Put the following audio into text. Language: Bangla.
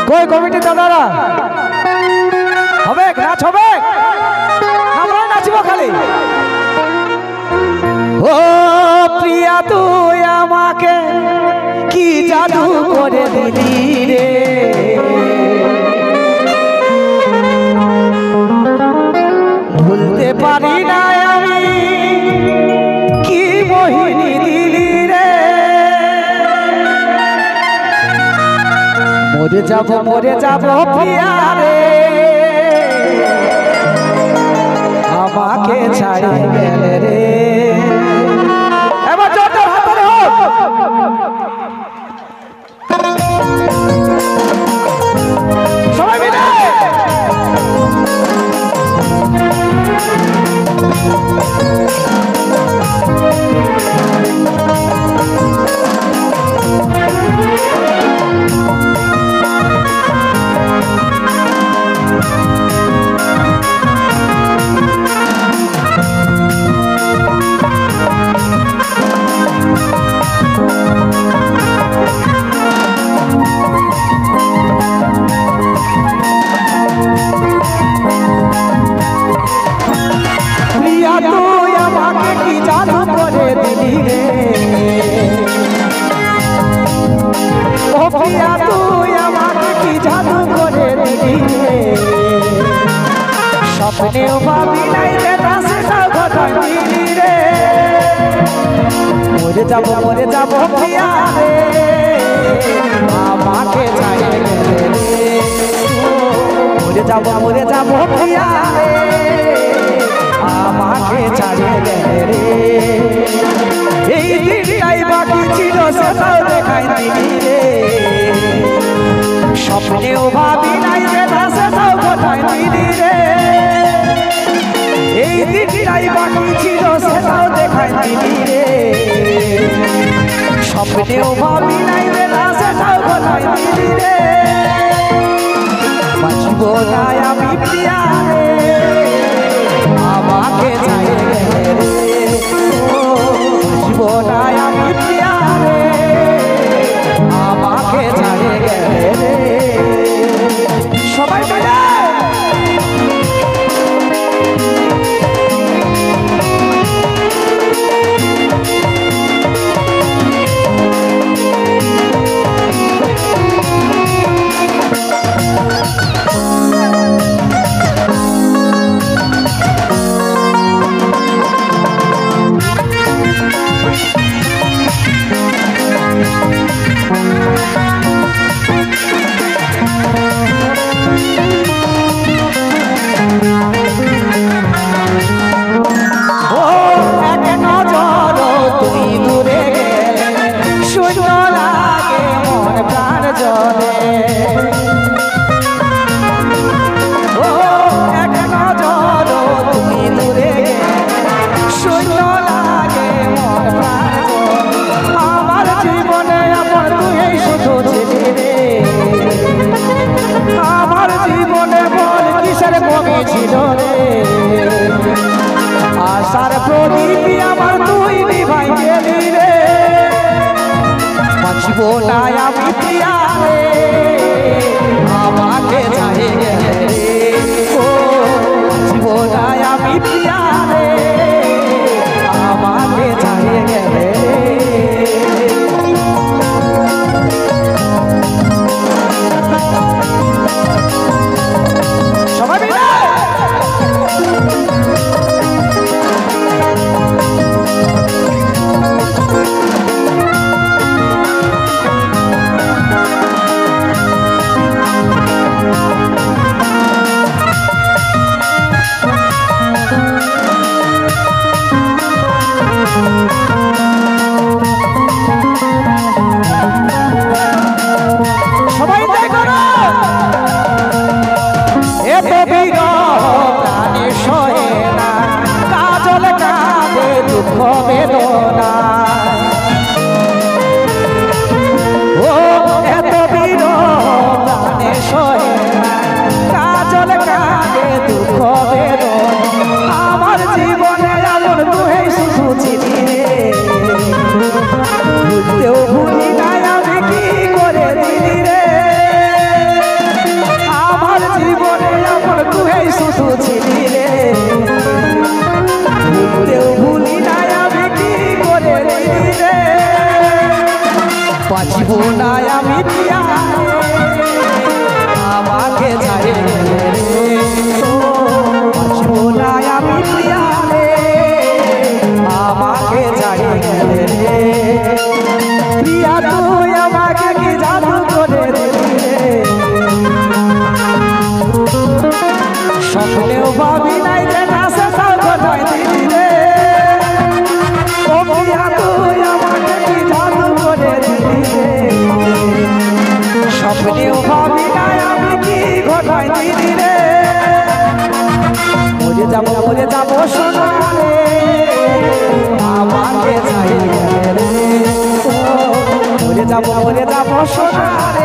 কই কমিটি দাদারা হবে নাচ হবে আমরা নাচব খালি ও প্রিয়া তুই আমাকে কি জাদু করে দিলি রে ভুলতে পারি না আমি কি মোহিনী দিলি রে মরে যাব প্রিয়া রে আমাকে ছাড়ে গেলে রে এবার জোরদার হাততালি হোক সবাই মিলে স্বপ্নেও ভাবি নাই যে সেটা ঘটাইলি রে মরে যাব প্রিয়া রে আমাকে ছাড়ে গেলে রে মরে যাব প্রিয়া রে আমাকে ছাড়ে গেলে রে এই দিনটাই বাকি ছিল সেটাও দেখাই দিলি রে স্বপ্নেও ভাবি নাই যে সেটাও ঘটাইলি রে এই দিনটাই বাকি ছিল সেটাও দেখাই দিলি রে স্বপ্নেও ভাবি নাই যে সেটাও ঘটাই দিলি রে বাঁচব না আমি প্রিয়া রে আমাকে ছাড়ে গেলে রে বাঁচব না আমি প্রিয়া রে আমাকে ছাড়ে গেলে রে সবাই মিলে আশার প্রদীপ আমার তুই নিভাই গেলি রে বাঁচব না আমি প্রিয়া রে আমাকে ছাড়ে গেলে রে ও বাঁচব না আমি প্রিয়া রে আমাকে ছাড়ে গেলে সবাই মিলে বেদনা ও এত বিরহ প্রাণে সহে না কাজল কাঁদে দুঃখ বেদনা আমার জীবনে এমন তুই শুধু ছিলি রে ভুলতেও ভুলি নাই আমি কি করে দিলি রে ভাবি নাই আমি কি ঘটাই দিদি রে মরে যাব সোনা রে আমাকে চাই গেলে রে মরে যাব সোনা